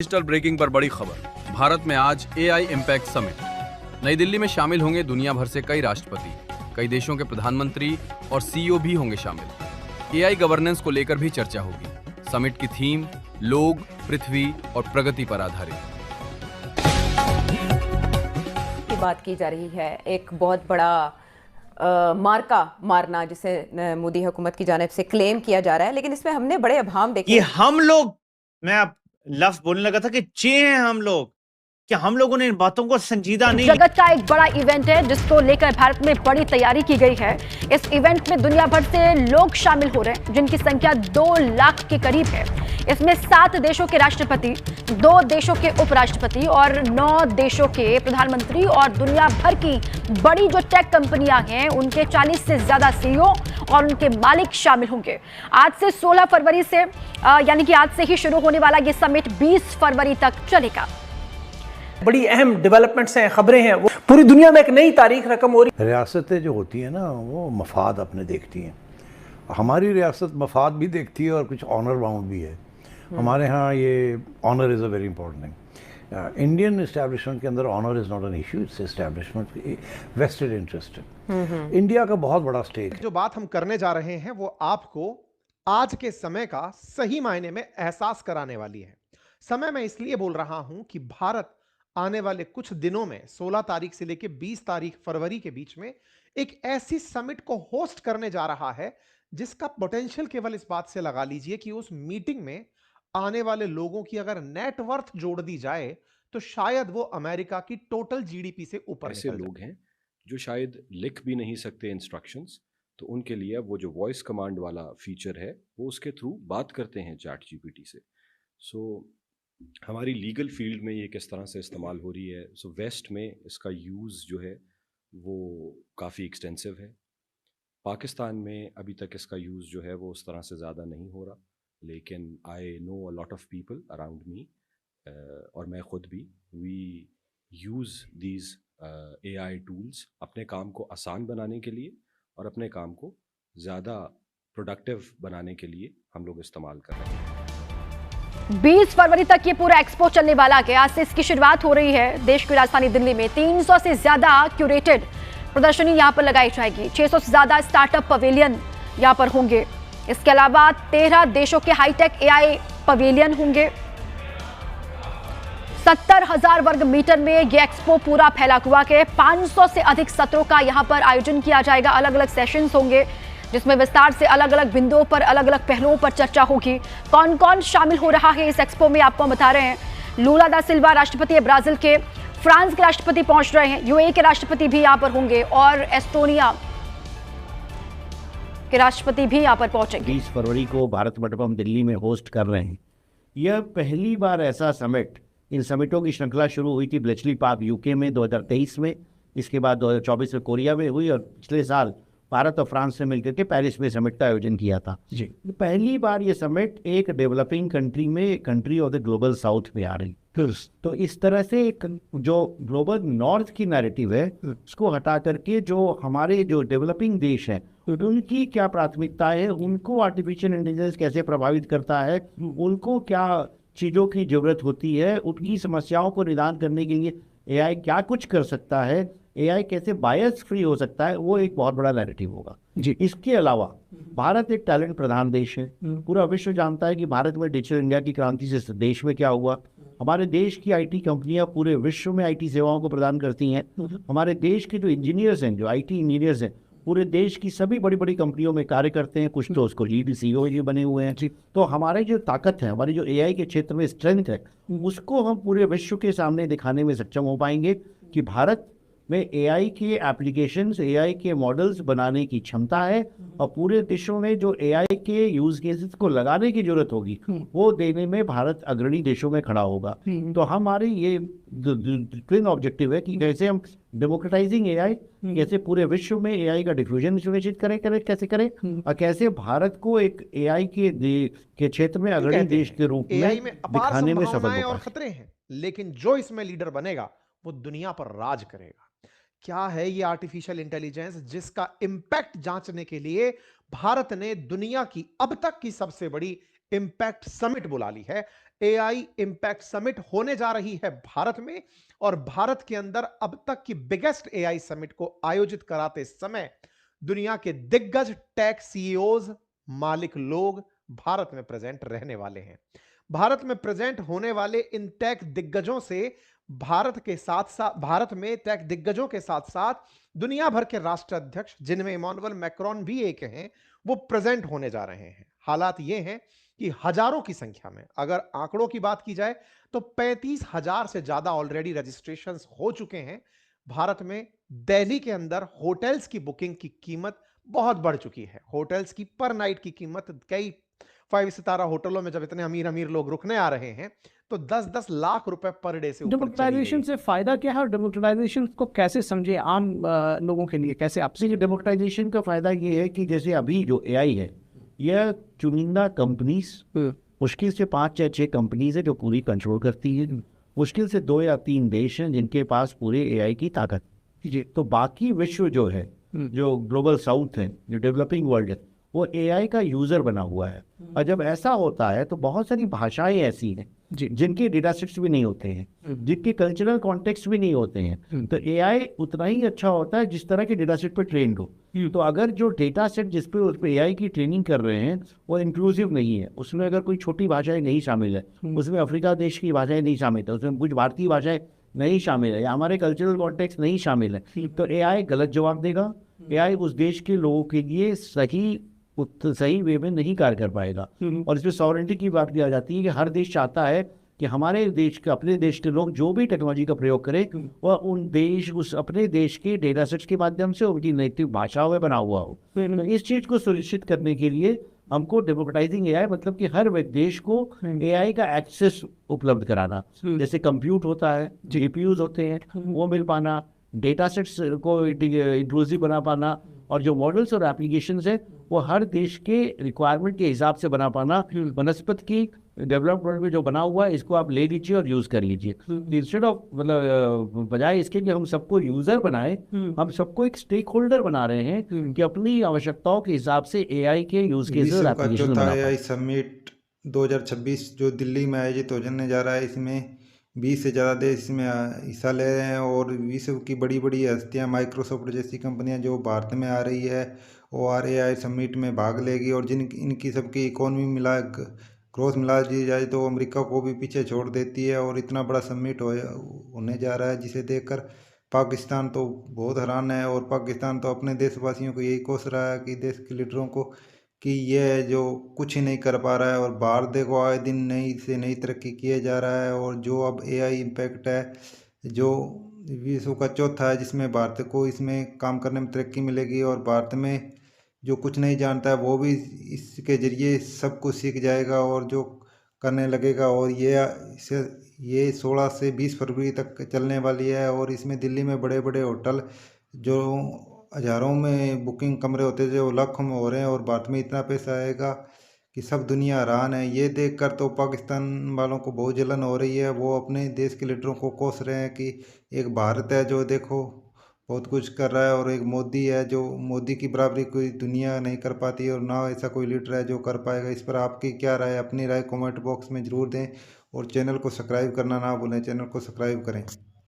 Digital breaking पर बड़ी खबर। भारत में आज एआई इम्पैक्ट समिट। नई दिल्ली में शामिल होंगे दुनिया भर से कई राष्ट्रपति, कई देशों के प्रधानमंत्री और सीईओ भी होंगे शामिल। एआई गवर्नेंस को लेकर भी चर्चा होगी। समिट की थीम लोग, पृथ्वी और प्रगति पर आधारित की बात की जा रही है। एक बहुत बड़ा मार्का मारना जिसे मोदी हुकूमत की जानिब से क्लेम किया जा रहा है, लेकिन इसमें हमने बड़े अभाव देखे। ये हम लोग, मैं अब लफ्ज बोलने लगा था कि चे हैं हम लोग, क्या हम लोगों ने इन बातों को संजीदा नहीं? जगत का एक बड़ा इवेंट है जिसको लेकर भारत में बड़ी तैयारी की गई है। इस इवेंट में दुनिया भर से लोग शामिल हो रहे हैं जिनकी संख्या 2 लाख के करीब है। इसमें 7 देशों के राष्ट्रपति, 2 देशों के उपराष्ट्रपति और 9 देशों के प्रधानमंत्री और दुनिया भर की बड़ी जो टेक कंपनियां हैं उनके 40 से ज्यादा सीईओ और उनके मालिक शामिल होंगे। आज से 16 फरवरी से यानी कि आज से ही शुरू होने वाला ये समिट 20 फरवरी तक चलेगा। बड़ी अहम डेवलपमेंट्स हैं, खबरें हैं, वो पूरी दुनिया में एक नई तारीख रकम हो रही। रियासतें जो होती हैं ना, वो मफाद अपने देखती हैं। हमारी रियासत मफाद भी देखती है और कुछ ऑनर बाउंड भी है। हमारे यहाँ ये honour is a very important thing. Indian establishment के अंदर honour is not an issue, it's establishment vested interest. India का बहुत बड़ा स्टेक। जो बात हम करने जा रहे हैं वो आपको आज के समय का सही मायने में एहसास कराने वाली है। समय मैं इसलिए बोल रहा हूं कि भारत आने वाले कुछ दिनों में 16 तारीख से लेकर 20 तारीख फरवरी के बीच में एक ऐसी समिट को होस्ट करने जा रहा है जिसका पोटेंशियल केवल इस बात से लगा लीजिए कि उस मीटिंग में आने वाले लोगों की अगर नेटवर्थ जोड़ दी जाए तो शायद वो अमेरिका की टोटल जीडीपी से ऊपर ऐसे लोग हैं जो शायद लिख भी नहीं सकते इंस्ट्रक्शंस, तो उनके लिए वो जो वॉइस कमांड वाला फीचर है वो उसके थ्रू बात करते हैं चैट जीपीटी से। सो हमारी लीगल फील्ड में ये किस तरह से इस्तेमाल हो रही है। सो वेस्ट में इसका यूज़ जो है वो काफ़ी एक्सटेंसिव है। पाकिस्तान में अभी तक इसका यूज़ जो है वो उस तरह से ज़्यादा नहीं हो रहा, लेकिन I know a lot of people around me और मैं ख़ुद भी, we use these AI tools अपने काम को आसान बनाने के लिए और अपने काम को ज़्यादा प्रोडक्टिव बनाने के लिए हम लोग इस्तेमाल कर रहे हैं। 20 फरवरी तक ये पूरा एक्सपो चलने वाला है। आज से इसकी शुरुआत हो रही है। देश की राजधानी दिल्ली में 300 से ज्यादा क्यूरेटेड प्रदर्शनी यहां पर लगाई जाएगी। 600 से ज्यादा स्टार्टअप पवेलियन यहां पर होंगे। इसके अलावा 13 देशों के हाईटेक एआई पवेलियन होंगे। 70,000 वर्ग मीटर में ये एक्सपो पूरा फैला हुआ है। 500 से अधिक सत्रों का यहां पर आयोजन किया जाएगा। अलग अलग सेशंस होंगे जिसमें विस्तार से अलग अलग बिंदुओं पर, अलग अलग पहलुओं पर चर्चा होगी। कौन कौन शामिल हो रहा है इस एक्सपो में आपको बता रहे हैं। लूला दा सिल्वा राष्ट्रपति ब्राजील के, फ्रांस के राष्ट्रपति पहुंच रहे हैं, यूएई के राष्ट्रपति भी यहां पर होंगे और एस्टोनिया के राष्ट्रपति भी यहां पर पहुंचेंगे। 20 फरवरी को भारत मंडपम दिल्ली में होस्ट कर रहे हैं। यह पहली बार ऐसा समिट, इन समिटों की श्रृंखला शुरू हुई थी ब्लेचली पार्क यूके में 2023 में, इसके बाद 2024 में कोरिया में हुई और पिछले साल भारत और फ्रांस से मिलकर के पेरिस में समिट का आयोजन किया था। जी, पहली बार ये समिट एक डेवलपिंग कंट्री में, country of the global south में आ रही। तो इस तरह से एक जो ग्लोबल नॉर्थ की नैरेटिव है उसको हटा करके जो हमारे जो डेवलपिंग देश हैं उनकी क्या प्राथमिकता है, उनको आर्टिफिशियल इंटेलिजेंस कैसे प्रभावित करता है, उनको क्या चीज़ों की जरूरत होती है, उनकी समस्याओं को निदान करने के लिए एआई क्या कुछ कर सकता है, एआई कैसे बायस फ्री हो सकता है, वो एक बहुत बड़ा नैरेटिव होगा। जी, इसके अलावा भारत एक टैलेंट प्रधान देश है। पूरा विश्व जानता है कि भारत में डिजिटल इंडिया की क्रांति से देश में क्या हुआ। हमारे देश की आईटी कंपनियां पूरे विश्व में आईटी सेवाओं को प्रदान करती हैं। हमारे देश के जो इंजीनियर्स हैं, जो आईटी इंजीनियर्स हैं, पूरे देश की सभी बड़ी बड़ी कंपनियों में कार्य करते हैं। कुछ तो उसको लीड सीईओ भी बने हुए हैं। तो हमारी जो ताकत है, हमारी जो एआई के क्षेत्र में स्ट्रेंथ है, उसको हम पूरे विश्व के सामने दिखाने में सक्षम हो पाएंगे कि भारत में एआई के एप्लीकेशंस, एआई के मॉडल्स बनाने की क्षमता है और पूरे देशों में जो एआई के यूज केसेस को लगाने की जरूरत होगी वो देने में भारत अग्रणी देशों में खड़ा होगा। तो हमारी ये ट्विन ऑब्जेक्टिव है कि कैसे हम डेमोक्रेटाइजिंग एआई, कैसे पूरे विश्व में एआई का डिफ्यूजन सुनिश्चित करें कैसे करें और कैसे भारत को एक एआई के क्षेत्र में अग्रणी देश के रूप में दिखाने में सफल और खतरे हैं, लेकिन जो इसमें लीडर बनेगा वो दुनिया पर राज करेगा। क्या है ये आर्टिफिशियल इंटेलिजेंस जिसका इंपैक्ट जांचने के लिए भारत ने दुनिया की अब तक की सबसे बड़ी इंपैक्ट समिट बुला ली है। एआई इंपैक्ट समिट होने जा रही है भारत में, और भारत के अंदर अब तक की बिगेस्ट एआई समिट को आयोजित कराते समय दुनिया के दिग्गज टेक सीईओज, मालिक लोग भारत में प्रेजेंट रहने वाले हैं। भारत में प्रेजेंट होने वाले इन टेक दिग्गजों से भारत में टेक दिग्गजों के साथ साथ दुनिया भर के राष्ट्र अध्यक्ष, जिनमें इमानुएल मैक्रोन भी एक हैं, वो प्रेजेंट होने जा रहे हैं। हालात ये हैं कि हजारों की संख्या में, अगर आंकड़ों की बात की जाए तो 35,000 से ज्यादा ऑलरेडी रजिस्ट्रेशंस हो चुके हैं। भारत में दिल्ली के अंदर होटल्स की बुकिंग की कीमत बहुत बढ़ चुकी है। होटल्स की पर नाइट की कीमत, कई 5 सितारा होटलों में जब इतने अमीर अमीर लोग रुकने आ रहे हैं तो 10-10 लाख रुपए पर डे से ऊपर चली डेमोक्रेटाइजेशन गई। से फायदा क्या है और डेमोक्रेटाइजेशन को कैसे समझे आम लोगों के लिए, कैसे आप देखिए, डेमोक्रेटाइजेशन का फायदा ये है कि जैसे अभी जो एआई है, यह चुनिंदा कंपनीज, मुश्किल से 5 या 6 कंपनीज है जो पूरी कंट्रोल करती है। मुश्किल से 2 या 3 देश हैं जिनके पास पूरे एआई की ताकत जी। तो बाकी विश्व जो है, जो ग्लोबल साउथ है, जो डेवलपिंग वर्ल्ड है, वो एआई का यूजर बना हुआ है। और जब ऐसा होता है तो बहुत सारी भाषाएं ऐसी हैं जिनके डेटा सेट्स भी नहीं होते हैं, जिनके कल्चरल कॉन्टेक्स्ट भी नहीं होते हैं। तो एआई उतना ही अच्छा होता है जिस तरह के डेटा सेट पर ट्रेंड हो। तो अगर जो डेटा सेट जिस पे उस पे एआई की ट्रेनिंग कर रहे हैं वो इंक्लूसिव नहीं है, उसमें अगर कोई छोटी भाषाएं नहीं शामिल है, उसमें अफ्रीका देश की भाषाएं नहीं शामिल है, उसमें कुछ भारतीय भाषाएं नहीं शामिल है, या हमारे कल्चरल कॉन्टेक्स्ट नहीं शामिल है, तो एआई गलत जवाब देगा। एआई उस देश के लोगों के लिए सही वे में नहीं कार्य कर पाएगा। और इसमें सॉवरेंटी की बात की जाती है कि हर देश चाहता है कि हमारे देश के, अपने देश के लोग जो भी टेक्नोलॉजी का प्रयोग करें वह उस अपने देश के डेटा सेट्स के माध्यम से उनकी नैतिक भाषाओं में बना हुआ हो। तो इस चीज को सुनिश्चित करने के लिए हमको डेमोक्रेटाइजिंग एआई, मतलब कि हर देश को एआई का एक्सेस उपलब्ध कराना, जैसे कंप्यूट होता है, जीपीयूज होते हैं, वो मिल पाना, डेटा सेट्स को इंक्लूसिव बना पाना, और जो मॉडल्स और एप्लीकेशंस है वो हर देश के रिक्वायरमेंट के हिसाब से बना पाना। वनस्पति की डेवलप्ड वर्ल्ड में जो बना हुआ है इसको आप ले लीजिए और यूज कर लीजिए। इंस्टेड ऑफ, मतलब बजाय इसके कि हम सबको यूजर बनाए, हम सबको एक स्टेक होल्डर बना रहे हैं कि अपनी आवश्यकताओं के हिसाब से एआई के यूज केसेस और एप्लीकेशन बना पाए। एआई समिट 2026 जो दिल्ली में आयोजित होने जा रहा है, इसमें 20 से ज़्यादा देश इसमें हिस्सा ले रहे हैं, और विश्व की बड़ी बड़ी हस्तियां, माइक्रोसॉफ्ट जैसी कंपनियां जो भारत में आ रही है वो एआई समिट में भाग लेगी। और इनकी सबकी इकोनॉमी ग्रोथ मिला दी जाए तो अमेरिका को भी पीछे छोड़ देती है। और इतना बड़ा समिट होने जा रहा है जिसे देखकर पाकिस्तान तो बहुत हैरान है, और पाकिस्तान तो अपने देशवासियों को यही कोस रहा है कि देश के लीडरों को कि यह जो कुछ ही नहीं कर पा रहा है। और भारत देखो आए दिन नई से नई तरक्की किए जा रहा है, और जो अब एआई इम्पैक्ट है जो विश्व का चौथा है जिसमें भारत को इसमें काम करने में तरक्की मिलेगी। और भारत में जो कुछ नहीं जानता है वो भी इसके जरिए सब कुछ सीख जाएगा और जो करने लगेगा। और ये 16 से 20 फरवरी तक चलने वाली है। और इसमें दिल्ली में बड़े बड़े होटल जो हज़ारों में बुकिंग कमरे होते थे वो लाखों में हो रहे हैं, और भारत में इतना पैसा आएगा कि सब दुनिया हैरान है। ये देखकर तो पाकिस्तान वालों को बहुत जलन हो रही है, वो अपने देश के लीडरों को कोस रहे हैं कि एक भारत है जो देखो बहुत कुछ कर रहा है, और एक मोदी है जो मोदी की बराबरी कोई दुनिया नहीं कर पाती, और ना ऐसा कोई लीडर है जो कर पाएगा। इस पर आपकी क्या राय है? अपनी राय कमेंट बॉक्स में ज़रूर दें, और चैनल को सब्सक्राइब करना ना भूलें। चैनल को सब्सक्राइब करें।